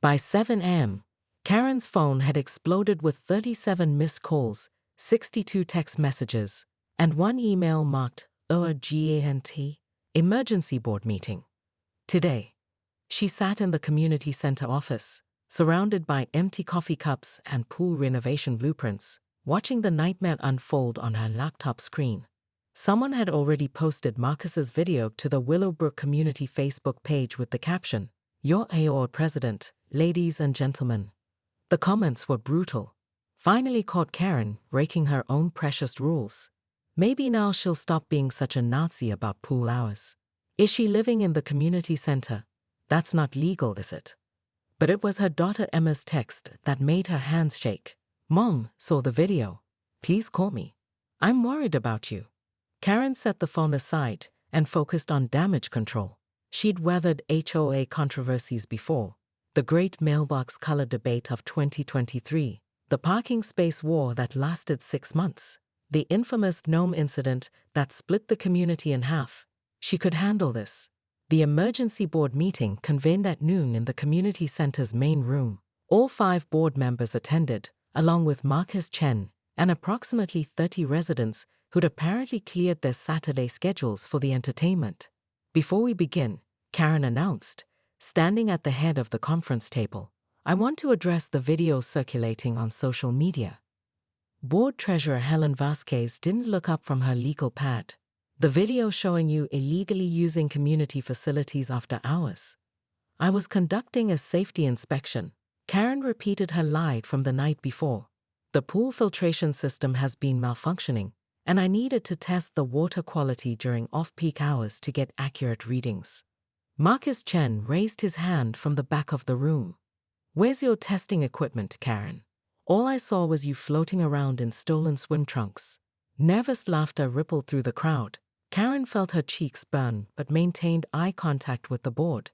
By 7 a.m., Karen's phone had exploded with 37 missed calls, 62 text messages, and one email marked urgent emergency board meeting. Today, she sat in the community center office, surrounded by empty coffee cups and pool renovation blueprints, watching the nightmare unfold on her laptop screen. Someone had already posted Marcus's video to the Willowbrook community Facebook page with the caption, "Your AOL president, ladies and gentlemen." The comments were brutal. Finally caught Karen breaking her own precious rules. Maybe now she'll stop being such a Nazi about pool hours. Is she living in the community center? That's not legal, is it? But it was her daughter Emma's text that made her hands shake. "Mom, saw the video. Please call me. I'm worried about you." Karen set the phone aside and focused on damage control. She'd weathered HOA controversies before. The Great Mailbox Color Debate of 2023, the parking space war that lasted 6 months, the infamous gnome incident that split the community in half. She could handle this. The emergency board meeting convened at noon in the community center's main room. All 5 board members attended, along with Marcus Chen and approximately 30 residents who'd apparently cleared their Saturday schedules for the entertainment. "Before we begin," Karen announced, standing at the head of the conference table, "I want to address the video circulating on social media." Board Treasurer Helen Vasquez didn't look up from her legal pad. "The video showing you illegally using community facilities after hours. I was conducting a safety inspection." Karen repeated her lie from the night before. "The pool filtration system has been malfunctioning, and I needed to test the water quality during off-peak hours to get accurate readings." Marcus Chen raised his hand from the back of the room. "Where's your testing equipment, Karen? All I saw was you floating around in stolen swim trunks." Nervous laughter rippled through the crowd. Karen felt her cheeks burn but maintained eye contact with the board.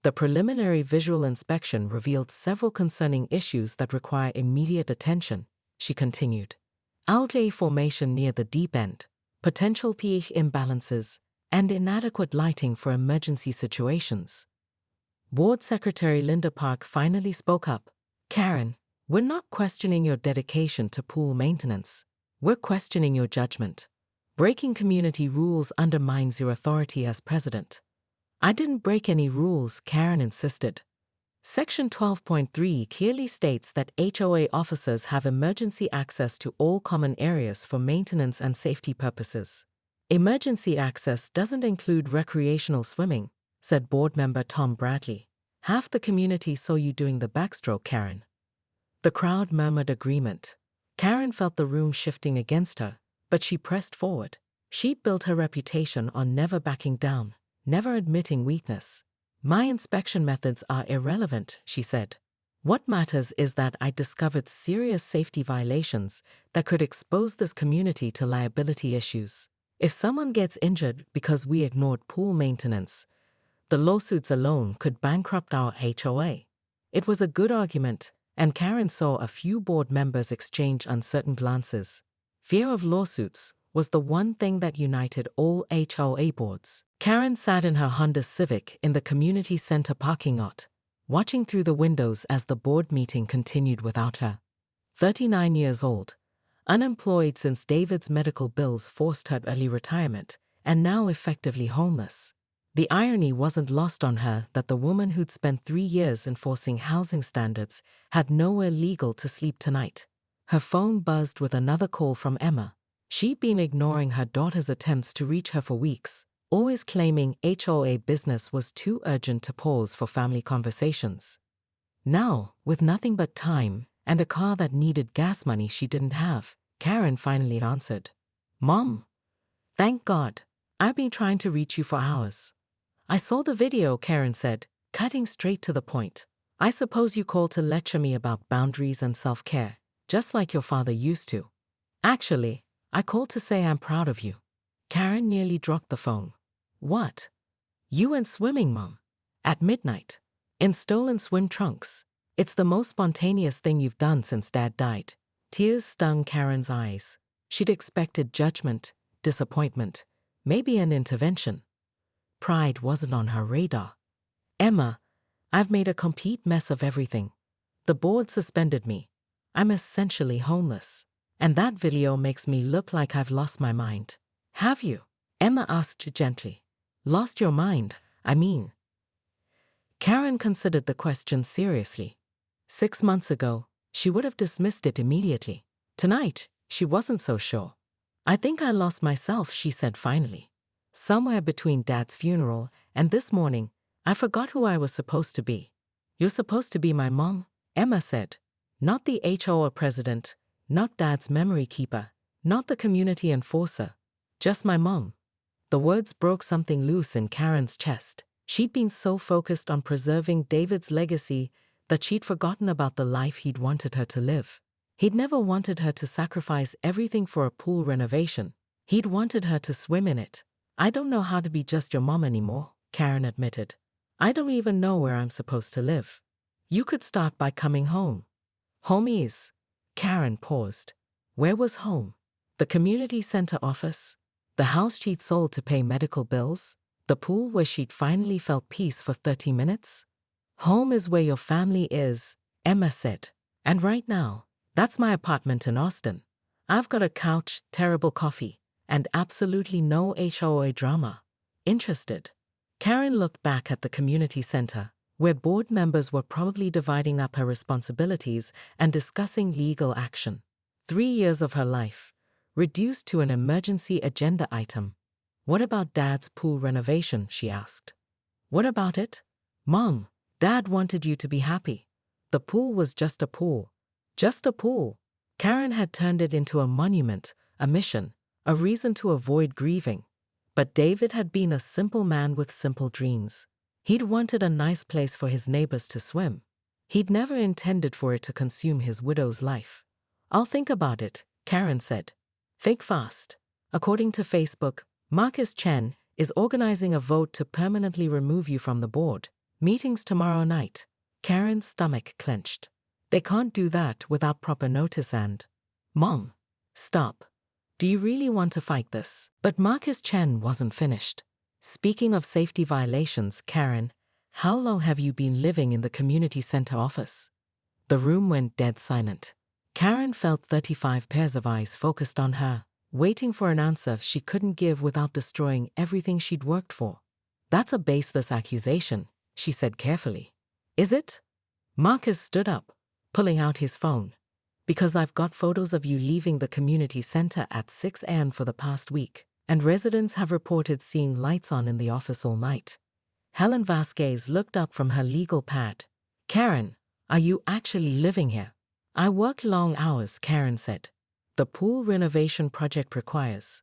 The preliminary visual inspection revealed several concerning issues that require immediate attention, she continued. Algae formation near the deep end, potential pH imbalances, and inadequate lighting for emergency situations. Board Secretary Linda Park finally spoke up. "Karen, we're not questioning your dedication to pool maintenance. We're questioning your judgment. Breaking community rules undermines your authority as president." "I didn't break any rules," Karen insisted. Section 12.3 clearly states that HOA officers have emergency access to all common areas for maintenance and safety purposes. "Emergency access doesn't include recreational swimming," said board member Tom Bradley. "Half the community saw you doing the backstroke, Karen." The crowd murmured agreement. Karen felt the room shifting against her, but she pressed forward. She'd built her reputation on never backing down, never admitting weakness. "My inspection methods are irrelevant," she said. "What matters is that I discovered serious safety violations that could expose this community to liability issues. If someone gets injured because we ignored pool maintenance, the lawsuits alone could bankrupt our HOA." It was a good argument, and Karen saw a few board members exchange uncertain glances. Fear of lawsuits was the one thing that united all HOA boards. Karen sat in her Honda Civic in the community center parking lot, watching through the windows as the board meeting continued without her. 39 years old, unemployed since David's medical bills forced her early retirement, and now effectively homeless. The irony wasn't lost on her that the woman who'd spent 3 years enforcing housing standards had nowhere legal to sleep tonight. Her phone buzzed with another call from Emma. She'd been ignoring her daughter's attempts to reach her for weeks, always claiming HOA business was too urgent to pause for family conversations. Now, with nothing but time and a car that needed gas money she didn't have, Karen finally answered. "Mom, thank God. I've been trying to reach you for hours." "I saw the video," Karen said, cutting straight to the point. "I suppose you called to lecture me about boundaries and self-care, just like your father used to." "Actually, I called to say I'm proud of you." Karen nearly dropped the phone. "What? You went swimming, Mom? At midnight? In stolen swim trunks? It's the most spontaneous thing you've done since Dad died." Tears stung Karen's eyes. She'd expected judgment, disappointment, maybe an intervention. Pride wasn't on her radar. "Emma, I've made a complete mess of everything. The board suspended me. I'm essentially homeless. And that video makes me look like I've lost my mind. Have you? Emma asked gently. Lost your mind, I mean. Karen considered the question seriously. 6 months ago, she would have dismissed it immediately. Tonight, she wasn't so sure. I think I lost myself, she said finally. Somewhere between Dad's funeral and this morning, I forgot who I was supposed to be. You're supposed to be my mom, Emma said. Not the HOA president, not Dad's memory keeper, not the community enforcer. Just my mom. The words broke something loose in Karen's chest. She'd been so focused on preserving David's legacy that she'd forgotten about the life he'd wanted her to live. He'd never wanted her to sacrifice everything for a pool renovation. He'd wanted her to swim in it. I don't know how to be just your mom anymore, Karen admitted. I don't even know where I'm supposed to live. You could start by coming home. Home is. Karen paused. Where was home? The community center office? The house she'd sold to pay medical bills? The pool where she'd finally felt peace for 30 minutes? Home is where your family is, Emma said. And right now, that's my apartment in Austin. I've got a couch, terrible coffee, and absolutely no HOA drama. Interested? Karen looked back at the community center, where board members were probably dividing up her responsibilities and discussing legal action. 3 years of her life, reduced to an emergency agenda item. What about Dad's pool renovation, she asked. What about it? Mom, Dad wanted you to be happy. The pool was just a pool. Just a pool. Karen had turned it into a monument, a mission, a reason to avoid grieving. But David had been a simple man with simple dreams. He'd wanted a nice place for his neighbors to swim. He'd never intended for it to consume his widow's life. I'll think about it, Karen said. Think fast. According to Facebook, Marcus Chen is organizing a vote to permanently remove you from the board. Meetings tomorrow night. Karen's stomach clenched. They can't do that without proper notice and… Mom, stop. Do you really want to fight this? But Marcus Chen wasn't finished. Speaking of safety violations, Karen, how long have you been living in the community center office? The room went dead silent. Karen felt 35 pairs of eyes focused on her, waiting for an answer she couldn't give without destroying everything she'd worked for. That's a baseless accusation, she said carefully. Is it? Marcus stood up, pulling out his phone. Because I've got photos of you leaving the community center at 6 a.m. for the past week, and residents have reported seeing lights on in the office all night. Helen Vasquez looked up from her legal pad. Karen, are you actually living here? I work long hours, Karen said. The pool renovation project requires.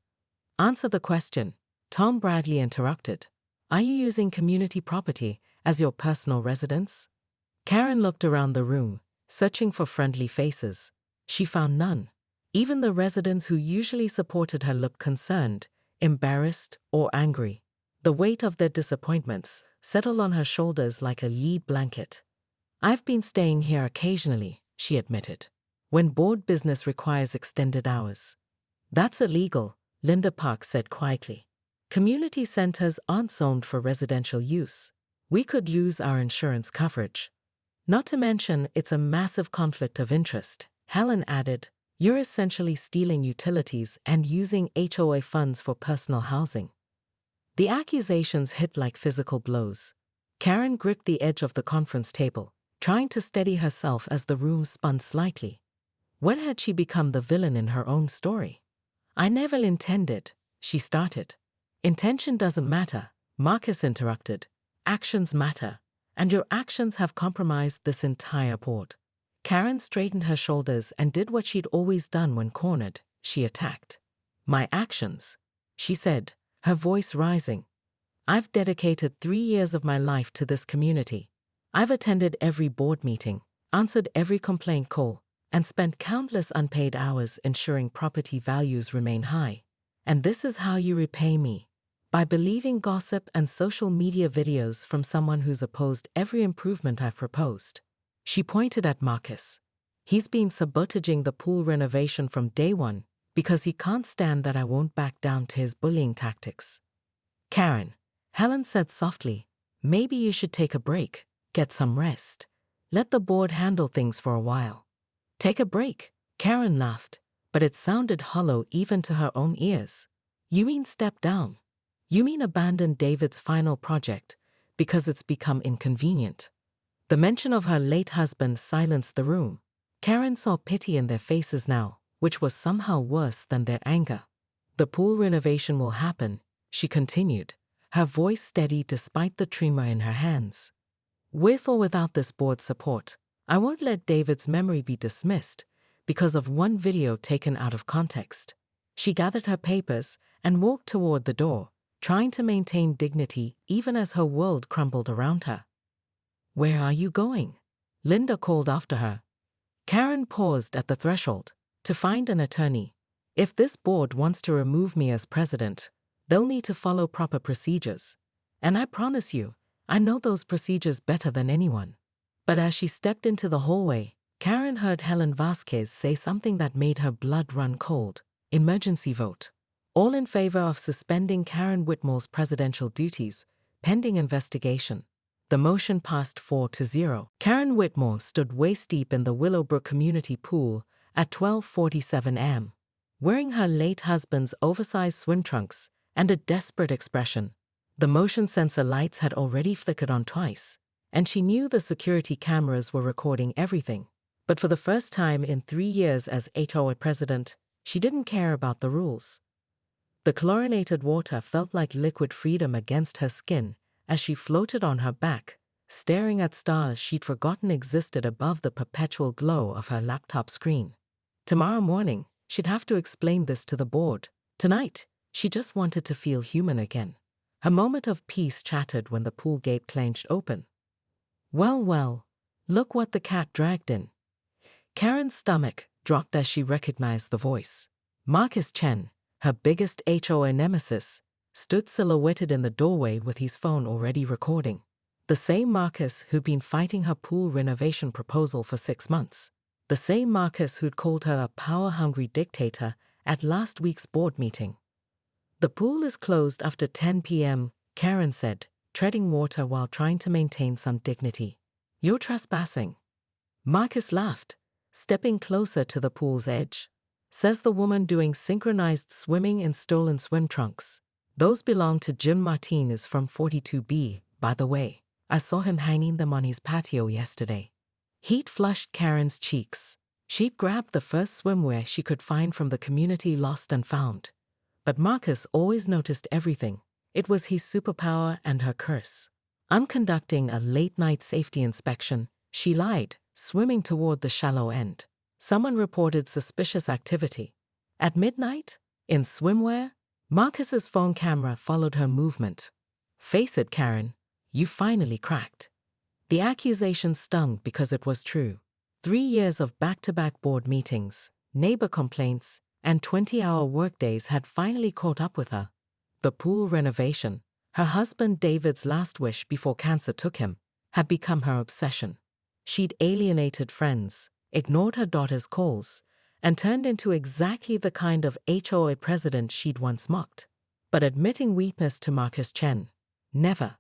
Answer the question, Tom Bradley interrupted. Are you using community property as your personal residence? Karen looked around the room, searching for friendly faces. She found none. Even the residents who usually supported her looked concerned, embarrassed, or angry. The weight of their disappointments settled on her shoulders like a lead blanket. I've been staying here occasionally, she admitted, when board business requires extended hours. That's illegal, Linda Park said quietly. Community centers aren't zoned for residential use. We could lose our insurance coverage. Not to mention, it's a massive conflict of interest, Helen added. You're essentially stealing utilities and using HOA funds for personal housing. The accusations hit like physical blows. Karen gripped the edge of the conference table, trying to steady herself as the room spun slightly. When had she become the villain in her own story? I never intended, she started. Intention doesn't matter, Marcus interrupted. Actions matter, and your actions have compromised this entire board. Karen straightened her shoulders and did what she'd always done when cornered. She attacked. My actions, she said, her voice rising. I've dedicated 3 years of my life to this community. I've attended every board meeting, answered every complaint call, and spent countless unpaid hours ensuring property values remain high. And this is how you repay me. By believing gossip and social media videos from someone who's opposed every improvement I've proposed. She pointed at Marcus. He's been sabotaging the pool renovation from day one because he can't stand that I won't back down to his bullying tactics. Karen, Helen said softly, maybe you should take a break. Get some rest. Let the board handle things for a while. Take a break. Karen laughed, but it sounded hollow even to her own ears. You mean step down? You mean abandon David's final project because it's become inconvenient? The mention of her late husband silenced the room. Karen saw pity in their faces now, which was somehow worse than their anger. The pool renovation will happen, she continued, her voice steady despite the tremor in her hands. With or without this board's support, I won't let David's memory be dismissed because of one video taken out of context. She gathered her papers and walked toward the door, trying to maintain dignity even as her world crumbled around her. Where are you going? Linda called after her. Karen paused at the threshold to find an attorney. If this board wants to remove me as president, they'll need to follow proper procedures. And I promise you, I know those procedures better than anyone. But as she stepped into the hallway, Karen heard Helen Vasquez say something that made her blood run cold. Emergency vote. All in favor of suspending Karen Whitmore's presidential duties, pending investigation. The motion passed 4-0. Karen Whitmore stood waist-deep in the Willowbrook Community Pool at 12:47 am, wearing her late husband's oversized swim trunks and a desperate expression. The motion sensor lights had already flickered on twice, and she knew the security cameras were recording everything. But for the first time in 3 years as HOA president, she didn't care about the rules. The chlorinated water felt like liquid freedom against her skin as she floated on her back, staring at stars she'd forgotten existed above the perpetual glow of her laptop screen. Tomorrow morning, she'd have to explain this to the board. Tonight, she just wanted to feel human again. Her moment of peace chattered when the pool gate clanged open. Well, look what the cat dragged in. Karen's stomach dropped as she recognized the voice. Marcus Chen, her biggest HOA nemesis, stood silhouetted in the doorway with his phone already recording. The same Marcus who'd been fighting her pool renovation proposal for 6 months. The same Marcus who'd called her a power-hungry dictator at last week's board meeting. The pool is closed after 10 p.m., Karen said, treading water while trying to maintain some dignity. You're trespassing. Marcus laughed, stepping closer to the pool's edge. Says the woman doing synchronized swimming in stolen swim trunks. Those belong to Jim Martinez from 42B, by the way. I saw him hanging them on his patio yesterday. Heat flushed Karen's cheeks. She'd grabbed the first swimwear she could find from the community lost and found. But Marcus always noticed everything. It was his superpower and her curse. I'm conducting a late-night safety inspection, she lied, swimming toward the shallow end. Someone reported suspicious activity. At midnight? In swimwear? Marcus's phone camera followed her movement. Face it, Karen, you finally cracked. The accusation stung because it was true. 3 years of back-to-back board meetings, neighbor complaints, and 20-hour workdays had finally caught up with her. The pool renovation, her husband David's last wish before cancer took him, had become her obsession. She'd alienated friends, ignored her daughter's calls, and turned into exactly the kind of HOA president she'd once mocked. But admitting weakness to Marcus Chen, never.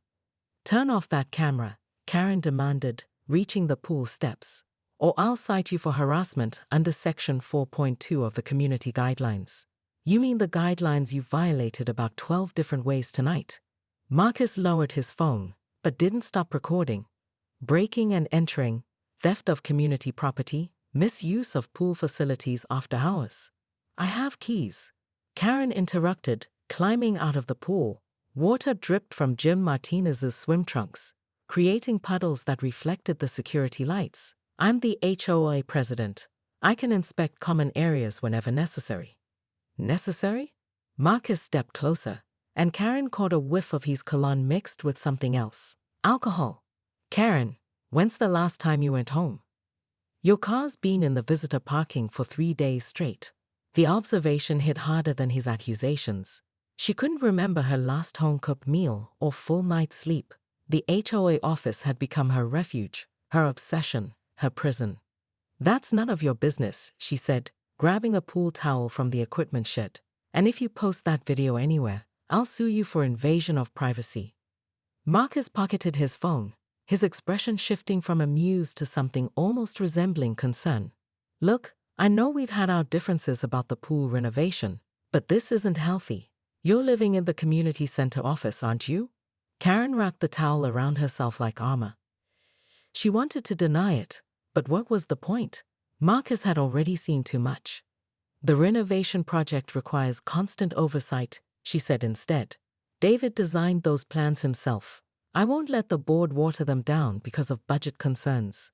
Turn off that camera, Karen demanded, reaching the pool steps. Or I'll cite you for harassment under Section 4.2 of the Community Guidelines. You mean the guidelines you violated about 12 different ways tonight? Marcus lowered his phone, but didn't stop recording. Breaking and entering, theft of community property, misuse of pool facilities after hours. I have keys. Karen interrupted, climbing out of the pool. Water dripped from Jim Martinez's swim trunks, creating puddles that reflected the security lights. I'm the HOA president. I can inspect common areas whenever necessary. Necessary? Marcus stepped closer, and Karen caught a whiff of his cologne mixed with something else. Alcohol. Karen, when's the last time you went home? Your car's been in the visitor parking for 3 days straight. The observation hit harder than his accusations. She couldn't remember her last home-cooked meal or full night's sleep. The HOA office had become her refuge, her obsession, her prison. That's none of your business, she said, grabbing a pool towel from the equipment shed. And if you post that video anywhere, I'll sue you for invasion of privacy. Marcus pocketed his phone, his expression shifting from amused to something almost resembling concern. "Look, I know we've had our differences about the pool renovation, but this isn't healthy. You're living in the community center office, aren't you?" Karen wrapped the towel around herself like armor. She wanted to deny it, but what was the point? Marcus had already seen too much. "The renovation project requires constant oversight," she said instead. "David designed those plans himself. I won't let the board water them down because of budget concerns."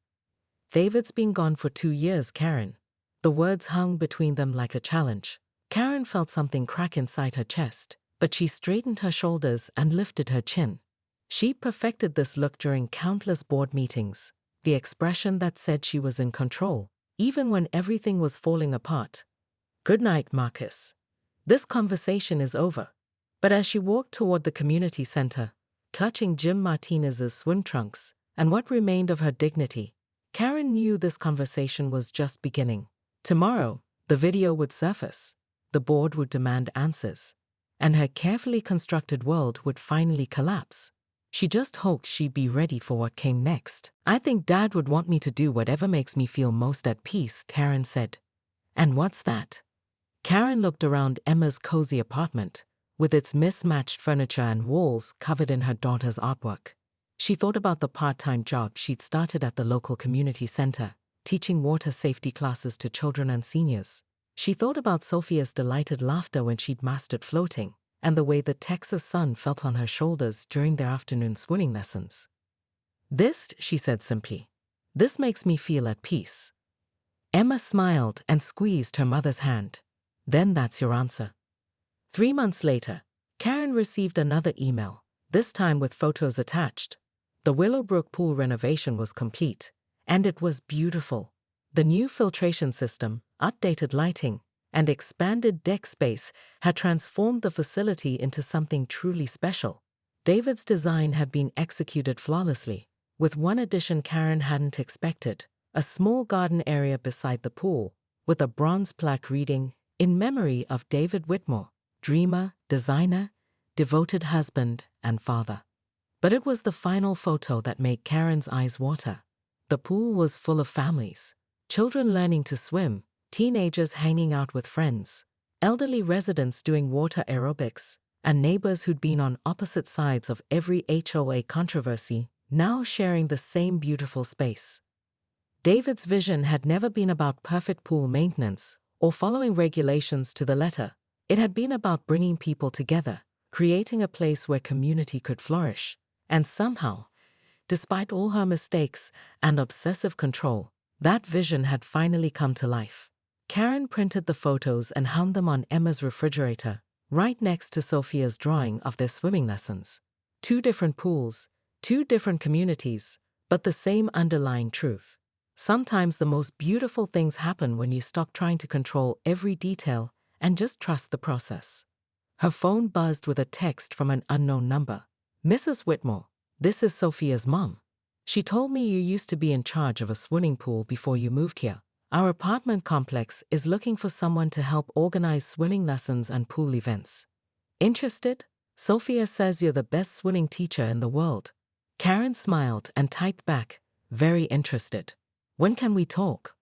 "David's been gone for 2 years, Karen." The words hung between them like a challenge. Karen felt something crack inside her chest, but she straightened her shoulders and lifted her chin. She perfected this look during countless board meetings, the expression that said she was in control, even when everything was falling apart. "Good night, Marcus. This conversation is over." But as she walked toward the community center, clutching Jim Martinez's swim trunks and what remained of her dignity, Karen knew this conversation was just beginning. Tomorrow, the video would surface, the board would demand answers, and her carefully constructed world would finally collapse. She just hoped she'd be ready for what came next. "I think Dad would want me to do whatever makes me feel most at peace," Karen said. "And what's that?" Karen looked around Emma's cozy apartment, with its mismatched furniture and walls covered in her daughter's artwork. She thought about the part-time job she'd started at the local community center, teaching water safety classes to children and seniors. She thought about Sophia's delighted laughter when she'd mastered floating, and the way the Texas sun felt on her shoulders during their afternoon swimming lessons. "This," she said simply, "this makes me feel at peace." Emma smiled and squeezed her mother's hand. "Then that's your answer." 3 months later, Karen received another email, this time with photos attached. The Willowbrook pool renovation was complete, and it was beautiful. The new filtration system, updated lighting, and expanded deck space had transformed the facility into something truly special. David's design had been executed flawlessly, with one addition Karen hadn't expected: a small garden area beside the pool, with a bronze plaque reading, "In memory of David Whitmore, dreamer, designer, devoted husband, and father." But it was the final photo that made Karen's eyes water. The pool was full of families, children learning to swim, teenagers hanging out with friends, elderly residents doing water aerobics, and neighbors who'd been on opposite sides of every HOA controversy, now sharing the same beautiful space. David's vision had never been about perfect pool maintenance or following regulations to the letter. It had been about bringing people together, creating a place where community could flourish. And somehow, despite all her mistakes and obsessive control, that vision had finally come to life. Karen printed the photos and hung them on Emma's refrigerator, right next to Sophia's drawing of their swimming lessons. 2 different pools, 2 different communities, but the same underlying truth. Sometimes the most beautiful things happen when you stop trying to control every detail and just trust the process. Her phone buzzed with a text from an unknown number. "Mrs. Whitmore, this is Sophia's mom. She told me you used to be in charge of a swimming pool before you moved here. Our apartment complex is looking for someone to help organize swimming lessons and pool events. Interested? Sophia says you're the best swimming teacher in the world." Karen smiled and typed back, "Very interested. When can we talk?"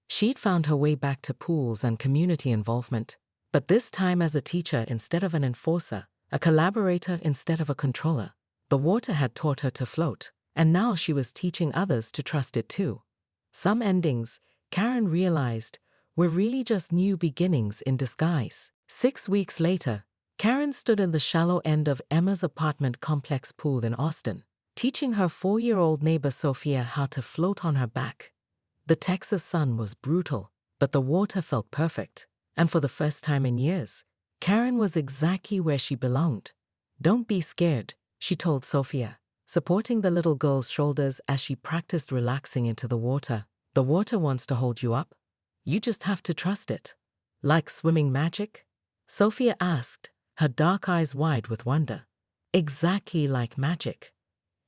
She'd found her way back to pools and community involvement, but this time as a teacher instead of an enforcer, a collaborator instead of a controller. The water had taught her to float, and now she was teaching others to trust it too. Some endings, Karen realized, were really just new beginnings in disguise. 6 weeks later, Karen stood in the shallow end of Emma's apartment complex pool in Austin, teaching her 4-year-old neighbor Sophia how to float on her back. The Texas sun was brutal, but the water felt perfect, and for the first time in years, Karen was exactly where she belonged. "Don't be scared," she told Sophia, supporting the little girl's shoulders as she practiced relaxing into the water. "The water wants to hold you up. You just have to trust it." "Like swimming magic?" Sophia asked, her dark eyes wide with wonder. "Exactly like magic."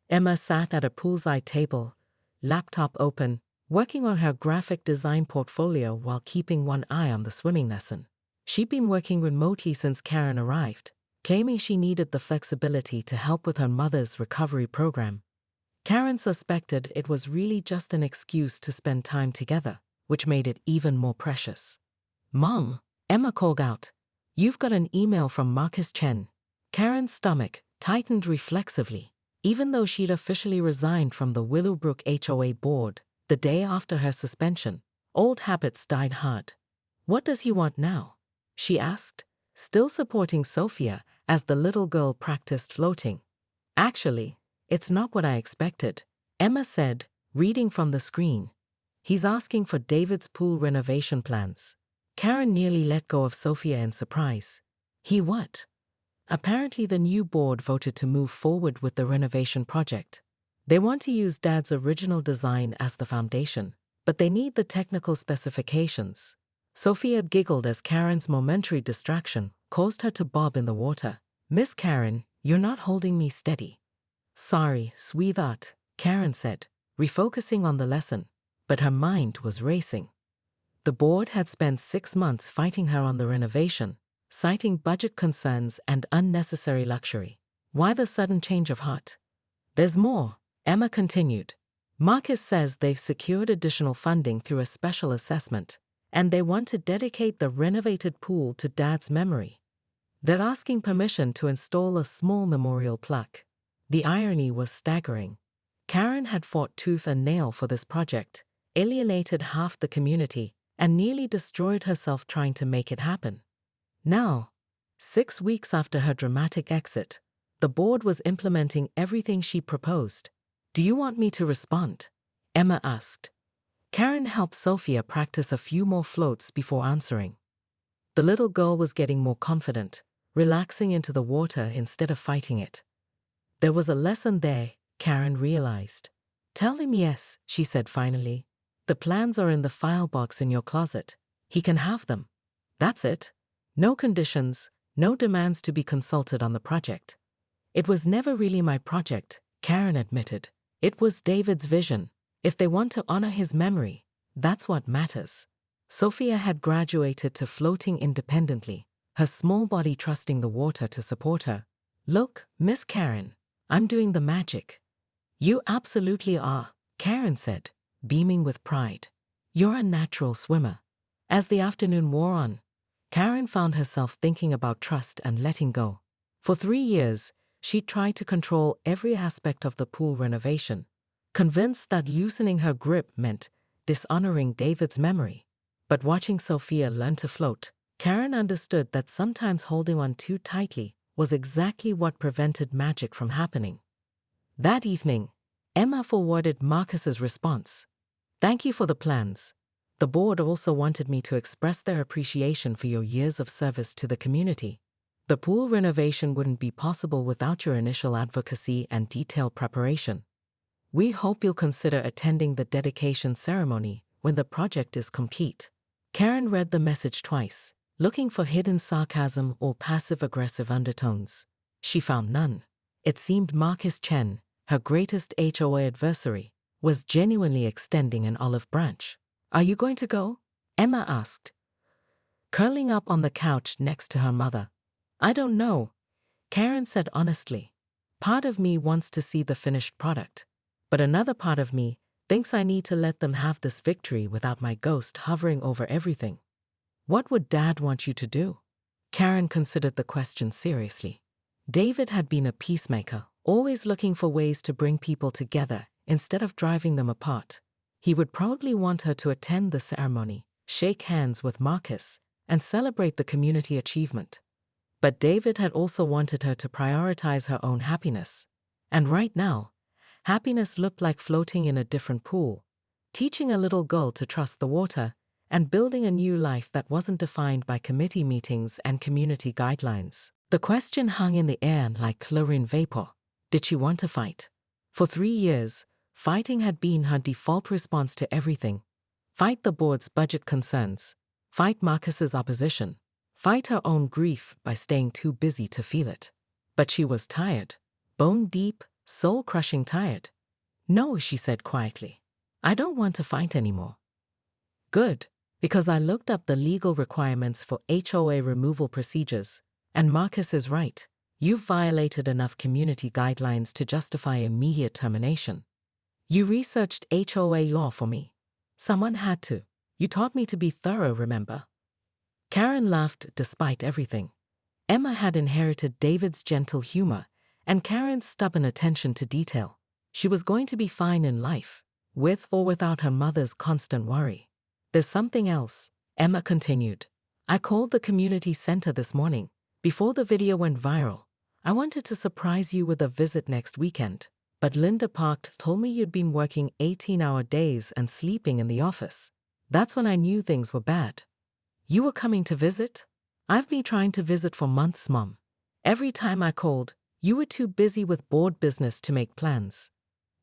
Emma sat at a poolside table, laptop open, working on her graphic design portfolio while keeping one eye on the swimming lesson. She'd been working remotely since Karen arrived, claiming she needed the flexibility to help with her mother's recovery program. Karen suspected it was really just an excuse to spend time together, which made it even more precious. "Mom," Emma called out, "you've got an email from Marcus Chen." Karen's stomach tightened reflexively. Even though she'd officially resigned from the Willowbrook HOA board the day after her suspension, old habits died hard. "What does he want now?" she asked, still supporting Sophia as the little girl practiced floating. "Actually, it's not what I expected," Emma said, reading from the screen. "He's asking for David's pool renovation plans." Karen nearly let go of Sophia in surprise. "He what?" Apparently the new board voted to move forward with the renovation project. They want to use Dad's original design as the foundation, but they need the technical specifications. Sophia giggled as Karen's momentary distraction caused her to bob in the water. "Miss Karen, you're not holding me steady." "Sorry, sweetheart," Karen said, refocusing on the lesson, but her mind was racing. The board had spent 6 months fighting her on the renovation, citing budget concerns and unnecessary luxury. Why the sudden change of heart? "There's more," Emma continued. "Marcus says they've secured additional funding through a special assessment, and they want to dedicate the renovated pool to Dad's memory. They're asking permission to install a small memorial plaque." The irony was staggering. Karen had fought tooth and nail for this project, alienated half the community, and nearly destroyed herself trying to make it happen. Now, 6 weeks after her dramatic exit, the board was implementing everything she proposed. "Do you want me to respond?" Emma asked. Karen helped Sophia practice a few more floats before answering. The little girl was getting more confident, relaxing into the water instead of fighting it. There was a lesson there, Karen realized. "Tell him yes," she said finally. "The plans are in the file box in your closet. He can have them. That's it. No conditions, no demands to be consulted on the project." "It was never really my project," Karen admitted. "It was David's vision. If they want to honor his memory, that's what matters." Sophia had graduated to floating independently, her small body trusting the water to support her. "Look, Miss Karen, I'm doing the magic." "You absolutely are," Karen said, beaming with pride. "You're a natural swimmer." As the afternoon wore on, Karen found herself thinking about trust and letting go. For 3 years, she tried to control every aspect of the pool renovation, convinced that loosening her grip meant dishonoring David's memory. But watching Sophia learn to float, Karen understood that sometimes holding on too tightly was exactly what prevented magic from happening. That evening, Emma forwarded Marcus's response. "Thank you for the plans. The board also wanted me to express their appreciation for your years of service to the community. The pool renovation wouldn't be possible without your initial advocacy and detailed preparation. We hope you'll consider attending the dedication ceremony when the project is complete." Karen read the message twice, looking for hidden sarcasm or passive-aggressive undertones. She found none. It seemed Marcus Chen, her greatest HOA adversary, was genuinely extending an olive branch. "Are you going to go?" Emma asked, curling up on the couch next to her mother. "I don't know," Karen said honestly. "Part of me wants to see the finished product, but another part of me thinks I need to let them have this victory without my ghost hovering over everything." "What would Dad want you to do?" Karen considered the question seriously. David had been a peacemaker, always looking for ways to bring people together instead of driving them apart. He would probably want her to attend the ceremony, shake hands with Marcus, and celebrate the community achievement. But David had also wanted her to prioritize her own happiness. And right now, happiness looked like floating in a different pool, teaching a little girl to trust the water, and building a new life that wasn't defined by committee meetings and community guidelines. The question hung in the air like chlorine vapor. Did she want to fight? For 3 years, fighting had been her default response to everything. Fight the board's budget concerns. Fight Marcus's opposition. Fight her own grief by staying too busy to feel it. But she was tired. Bone deep, soul-crushing tired. "No," she said quietly. "I don't want to fight anymore." "Good, because I looked up the legal requirements for HOA removal procedures, and Marcus is right. You've violated enough community guidelines to justify immediate termination." You researched HOA law for me. Someone had to. You taught me to be thorough, remember? Karen laughed despite everything. Emma had inherited David's gentle humor and Karen's stubborn attention to detail. She was going to be fine in life, with or without her mother's constant worry. There's something else, Emma continued. I called the community center this morning, before the video went viral. I wanted to surprise you with a visit next weekend, but Linda Park told me you'd been working 18-hour days and sleeping in the office. That's when I knew things were bad. You were coming to visit? I've been trying to visit for months, Mom. Every time I called, you were too busy with board business to make plans.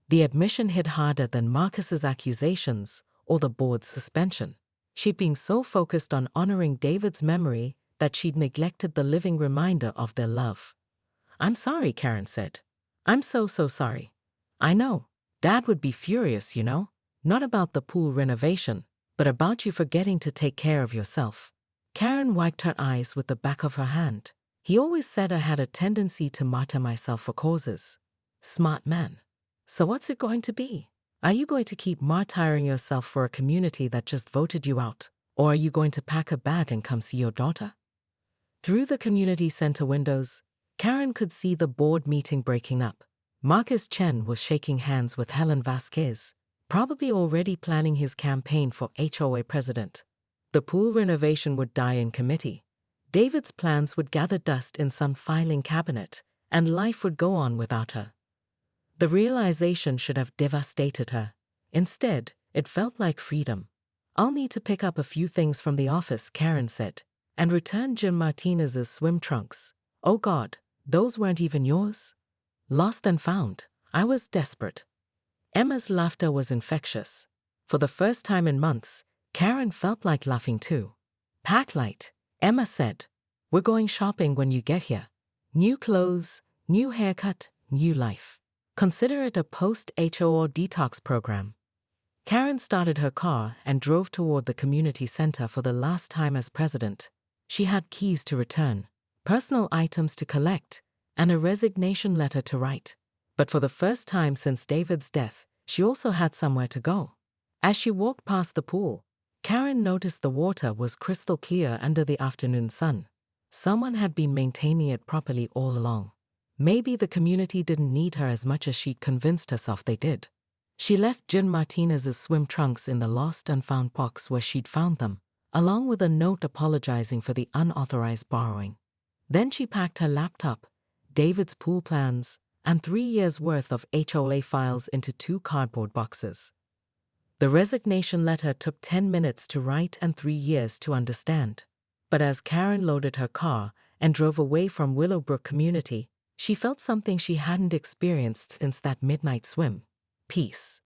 The admission hit harder than Marcus's accusations or the board's suspension. She'd been so focused on honoring David's memory that she'd neglected the living reminder of their love. I'm sorry, Karen said. I'm so sorry. I know. Dad would be furious, you know. Not about the pool renovation, but about you forgetting to take care of yourself. Karen wiped her eyes with the back of her hand. He always said I had a tendency to martyr myself for causes. Smart man. So what's it going to be? Are you going to keep martyring yourself for a community that just voted you out? Or are you going to pack a bag and come see your daughter? Through the community center windows, Karen could see the board meeting breaking up. Marcus Chen was shaking hands with Helen Vasquez, probably already planning his campaign for HOA president. The pool renovation would die in committee. David's plans would gather dust in some filing cabinet, and life would go on without her. The realization should have devastated her. Instead, it felt like freedom. I'll need to pick up a few things from the office, Karen said, and return Jim Martinez's swim trunks. Oh God, those weren't even yours? Lost and found. I was desperate. Emma's laughter was infectious. For the first time in months, Karen felt like laughing too. Pack light, Emma said. We're going shopping when you get here. New clothes, new haircut, new life. Consider it a post-HOA detox program. Karen started her car and drove toward the community center for the last time as president. She had keys to return, personal items to collect, and a resignation letter to write. But for the first time since David's death, she also had somewhere to go. As she walked past the pool, Karen noticed the water was crystal clear under the afternoon sun. Someone had been maintaining it properly all along. Maybe the community didn't need her as much as she'd convinced herself they did. She left Jim Martinez's swim trunks in the lost and found box where she'd found them, along with a note apologizing for the unauthorized borrowing. Then she packed her laptop, David's pool plans, and 3 years' worth of HOA files into 2 cardboard boxes. The resignation letter took 10 minutes to write and 3 years to understand. But as Karen loaded her car and drove away from Willowbrook Community, she felt something she hadn't experienced since that midnight swim. Peace.